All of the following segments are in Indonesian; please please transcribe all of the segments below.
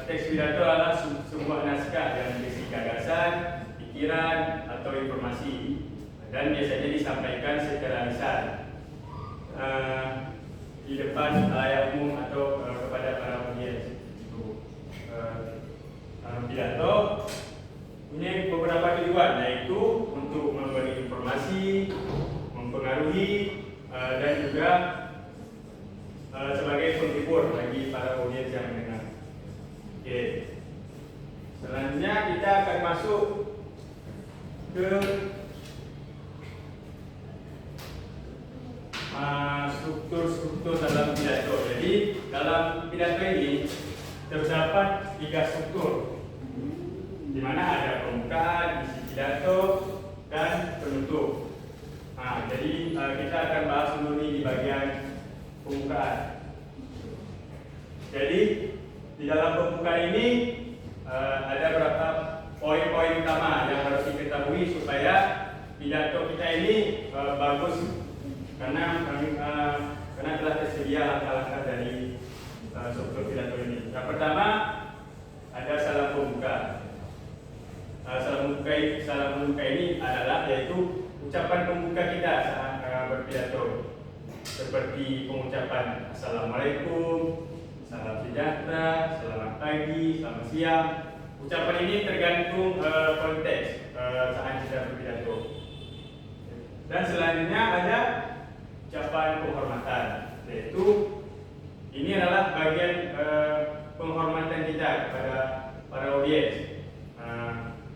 teks pidato adalah sebuah naskah yang berisi gagasan, pikiran, atau informasi, dan biasanya disampaikan secara lisan di depan halayak umum atau kepada para audiens. Pidato punya beberapa tujuan, yaitu untuk memberi informasi, mempengaruhi, dan juga sebagai penghibur bagi para audiens yang mendengar. Oke. Selanjutnya kita akan masuk ke struktur dalam pidato. Jadi dalam pidato ini terdapat 3 struktur, di mana ada pembukaan, isi pidato, dan penutup. Jadi kita akan bahas dulu nih di bagian pembukaan. Jadi di dalam pembukaan ini ada beberapa poin-poin utama yang harus diketahui supaya pidato kita ini bagus, karena telah tersedia langkah-langkah dari struktur pidato ini. Yang pertama ada salam pembuka. Salam pembuka ini adalah yaitu ucapan pembuka kita saat berpidato, seperti pengucapan Assalamualaikum, salam sejahtera, selamat pagi, selamat siang. Ucapan ini tergantung konteks saat kita berpidato. Dan selanjutnya ada ucapan penghormatan, yaitu ini adalah bagian penghormatan kita kepada para audiens.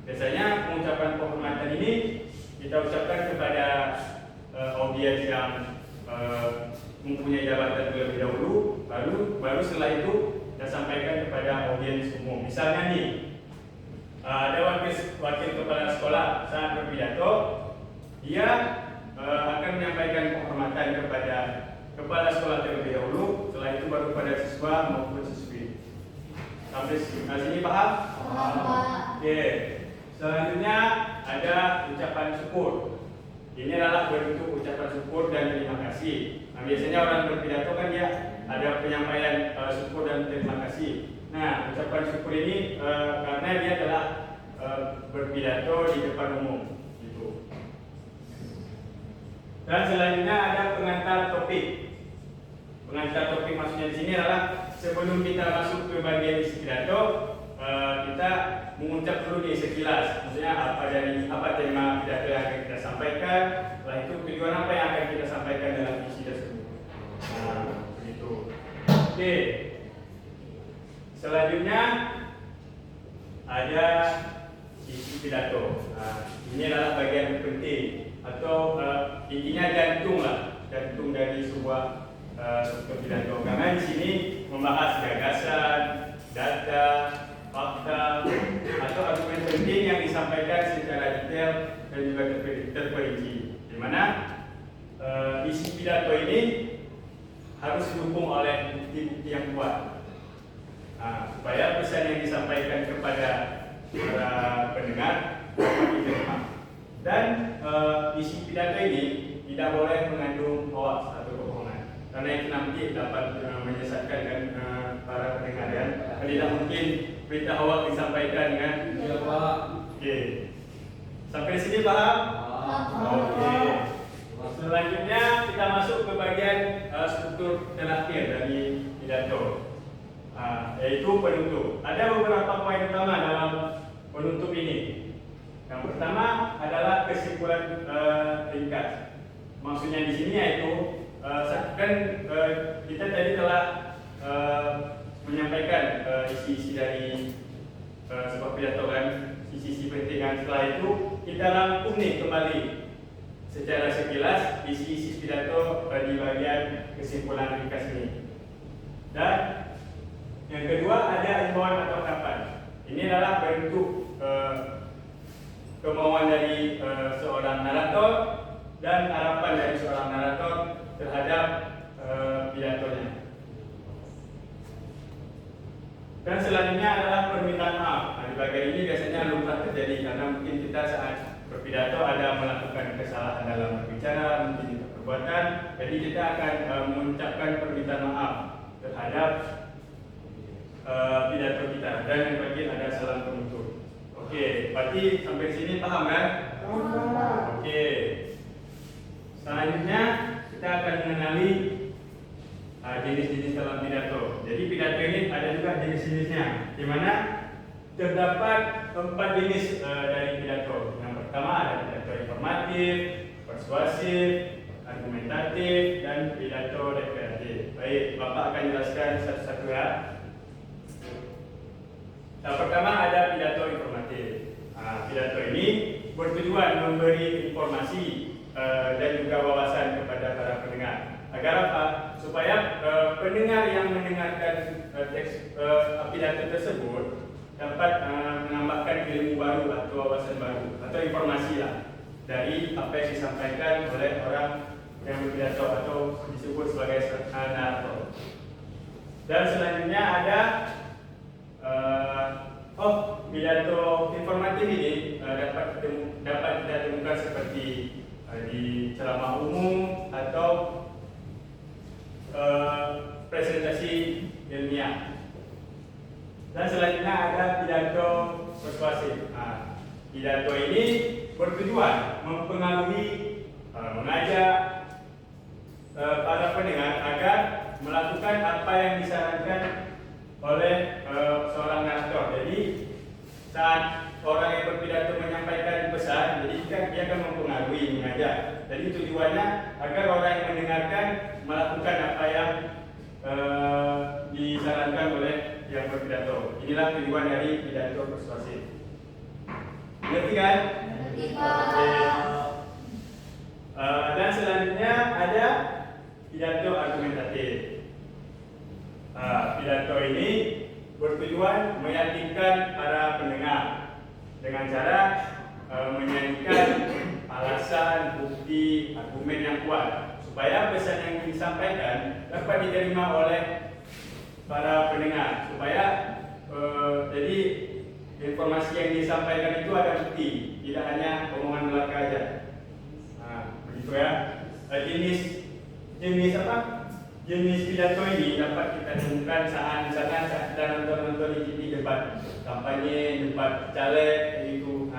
Biasanya pengucapan penghormatan ini kita ucapkan kepada audiens yang mempunyai jabatan terlebih dahulu, baru setelah itu kita sampaikan kepada audiens umum. Misalnya nih, ada wakil kepala sekolah saat berpidato, dia akan menyampaikan penghormatan kepada kepala sekolah terlebih dahulu, setelah itu baru kepada siswa maupun siswi. Sampai sini paham? Paham, Pak. Oke. Selanjutnya ada ucapan syukur. Ini adalah bentuk ucapan syukur dan terima kasih. Biasanya orang berpidato kan dia ada penyampaian syukur dan terima kasih. Nah, ucapan syukur ini karena dia telah berpidato di depan umum, gitu. Dan selanjutnya ada pengantar topik. Pengantar topik maksudnya di sini adalah sebelum kita masuk ke bagian isi pidato, kita mengucap dulu nih sekilas, maksudnya apa tema pidato yang akan kita sampaikan, setelah itu tujuan apa yang akan kita sampaikan dalam isi tersebut. Begitu. Oke. Selanjutnya ada isi pidato. Ini adalah bagian penting atau intinya jantung dari sebuah struktur pidato. Karena di sini membahas gagasan, data, fakta, atau argumen penting yang disampaikan secara detail dan juga terperinci. Di mana isi pidato ini harus didukung oleh bukti-bukti yang kuat, supaya pesan yang disampaikan kepada para pendengar dapat diterima. Dan isi pidato ini tidak boleh mengandung hoax atau kebohongan, karena itu nanti dapat menyesatkan para pendengar ya. Tidak mungkin berita hoax disampaikan kan? Iya, Pak. Oke. Sampai sini paham? Oke. Selanjutnya kita masuk ke bagian struktur terakhir dari pidato, yaitu penutup. Ada beberapa poin utama dalam penutup ini. Yang pertama adalah kesimpulan ringkas. Maksudnya di sini yaitu kan kita tadi telah menyampaikan isi-isi dari sebuah pidato kan, isi-isi penting. Setelah itu kita rangkum nih kembali secara sekilas isi-isi pidato di bagian kesimpulan ringkas ini. Dan yang kedua ada himbauan atau harapan. Ini adalah bentuk kemauan dari seorang narator dan harapan dari seorang narator terhadap pidatonya. Dan selanjutnya adalah permintaan maaf. Di bagian ini biasanya lumrah terjadi karena mungkin kita saat berpidato ada melakukan kesalahan dalam berbicara, mungkin itu perbuatan. Jadi kita akan mengucapkan permintaan maaf terhadap pidato kita, dan yang terakhir ada salam penutup. Oke, berarti sampai sini paham kan? Oke. Selanjutnya kita akan mengenali jenis-jenis dalam pidato. Jadi pidato ini ada juga jenis-jenisnya, di mana terdapat 4 jenis dari pidato. Yang pertama ada pidato informatif, persuasif, argumentatif, dan pidato deklaratif. Baik, Bapak akan jelaskan satu-satu ya. Yang pertama ada pidato informatif. Pidato ini bertujuan memberi informasi dan juga wawasan kepada para pendengar. Agar apa? Supaya pendengar yang mendengarkan teks pidato tersebut dapat menambahkan ilmu baru atau wawasan baru atau informasi lah dari apa yang disampaikan oleh orang yang berpidato atau disebut sebagai narator. Dan selanjutnya ada pidato informatif ini dapat kita temukan seperti di ceramah umum atau presentasi ilmiah. Dan selanjutnya ada pidato persuasif. Pidato ini bertujuan mempengaruhi, mengajak para pendengar agar melakukan apa yang disarankan oleh seorang narator. Jadi saat orang yang berpidato menyampaikan pesan, jadi dia akan mempengaruhi, mengajak. Jadi tujuannya agar orang yang mendengarkan melakukan apa yang disarankan oleh yang berpidato. Inilah tujuan dari pidato persuasif. Ngerti kan? Ngerti, Pak. Dan selanjutnya ada pidato argumentatif. Pidato ini bertujuan meyakinkan para pendengar dengan cara menyanyikan alasan, bukti, argumen yang kuat supaya pesan yang disampaikan dapat diterima oleh para pendengar, supaya jadi informasi yang disampaikan itu ada bukti, tidak hanya omongan belaka aja. Begitu ya. Jenis pidato ini dapat kita temukan saat kita nonton di TV debat kampanye, debat caleg itu.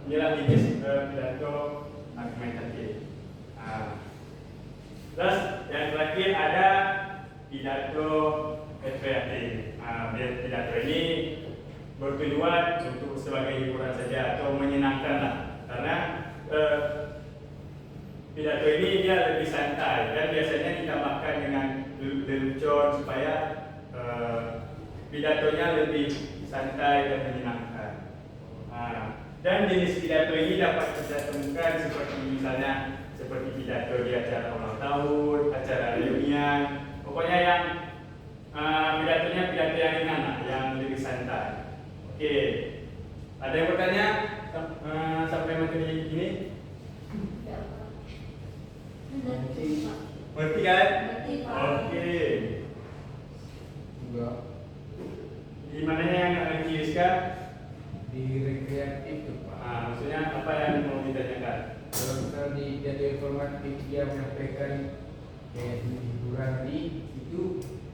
Inilah jenis pidato argumentatif. Terus yang terakhir ada pidato rekreatif. Pidato ini bertujuan untuk sebagai hiburan saja atau menyenangkan lah, karena pidato ini dia lebih santai dan biasanya ditambahkan dengan lelucon supaya pidatonya lebih santai dan menyenangkan. Dan jenis pidato ini dapat kita temukan seperti pidato di acara ulang tahun, acara reunian, pokoknya yang pidatonya pidato yang ringan lah, yang lebih santai. Oke, ada yang bertanya sampai materi ini? Ngerti kan? Oke. Enggak. Di mananya yang ngerti Rizka? Di rekreatif tuh, Pak. Maksudnya apa yang mau ditanyakan? Kalau misalnya di jadi informatif dia menyampaikan kayak di hiburan tadi itu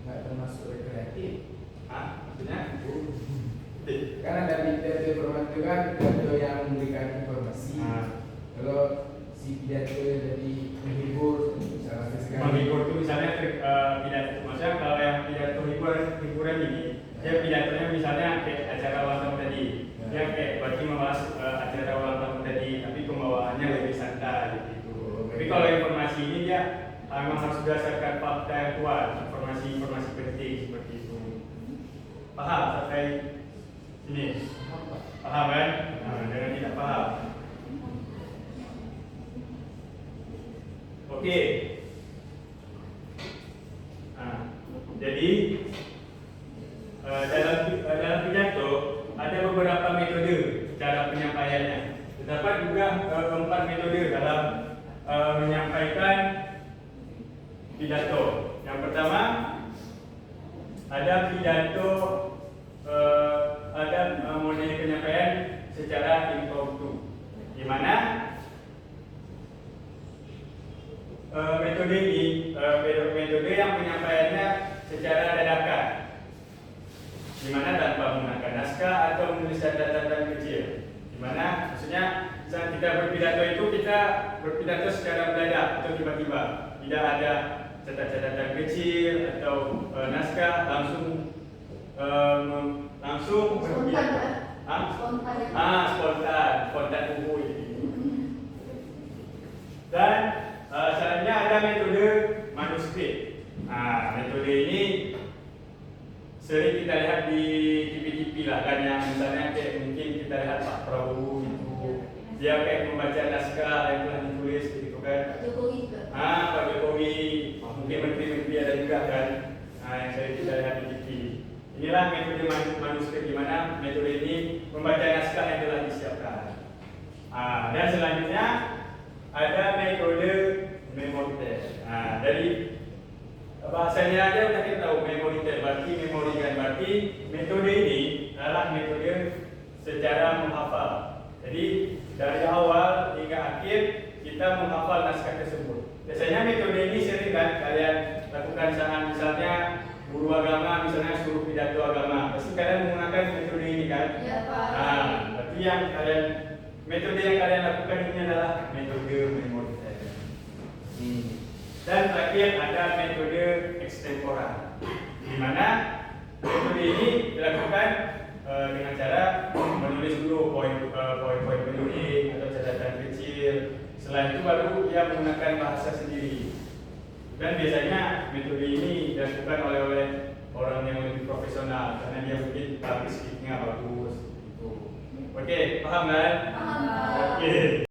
nggak termasuk rekreatif. Maksudnya? Karena dari pidato informatif kan pidato yang memberikan informasi. Kalau si pidato jadi menghibur, misalnya menghibur itu misalnya pidato, maksudnya kalau yang pidato hiburan ini, dia pidatonya misalnya kayak acara ulang tahun tadi, dia kayak berarti membahas acara ulang tahun tadi, tapi pembawaannya lebih santai gitu. Tapi kalau informasi ini dia memang harus berdasarkan fakta yang kuat, informasi-informasi penting seperti itu. Paham sampai sini? Paham kan? Jangan tidak paham. Oke. Jadi dalam pidato ada beberapa metode cara penyampaiannya. Terdapat juga 4 metode dalam menyampaikan pidato. Yang pertama ada pidato, ada model penyampaian secara impromptu, di mana metode ini metode yang penyampaiannya secara dadakan. catatan kecil. Di mana maksudnya saat kita berpidato itu kita berpidato secara mendadak atau tiba-tiba, tidak ada catatan kecil atau naskah, langsung berpidato. Spontan buku ini. Dan selanjutnya ada metode manuskrip. Metode ini sering kita lihat di TV-TV lah kan, yang misalnya kayak mungkin kita lihat Pak Prabowo itu dia kayak membaca naskah yang telah ditulis gitu kan. Pak Jokowi, mungkin menteri-menteri ada juga kan, yang sering kita lihat di TV. Inilah metode manuskrip, di mana metode ini membaca naskah yang telah disiapkan. Dan selanjutnya ada metode memory test. Dari bahasanya aja udah kita tahu memory test, berarti memori kan, berarti metode ini adalah metode secara menghafal. Jadi dari awal hingga akhir kita menghafal naskah tersebut. Biasanya metode ini sering kan kalian lakukan saat misalnya guru agama misalnya suruh pidato agama, pasti kalian menggunakan metode ini kan? Iya, Pak. Berarti metode yang kalian lakukan ini adalah metode memory test. Dan terakhir ada metode extempora, di mana metode ini dilakukan dengan cara menulis dulu poin-poin penting atau catatan kecil. Setelah itu baru dia menggunakan bahasa sendiri. Dan biasanya metode ini dilakukan oleh orang yang lebih profesional karena dia mungkin public speaking-nya bagus. Oke, paham kan? Paham. Oke.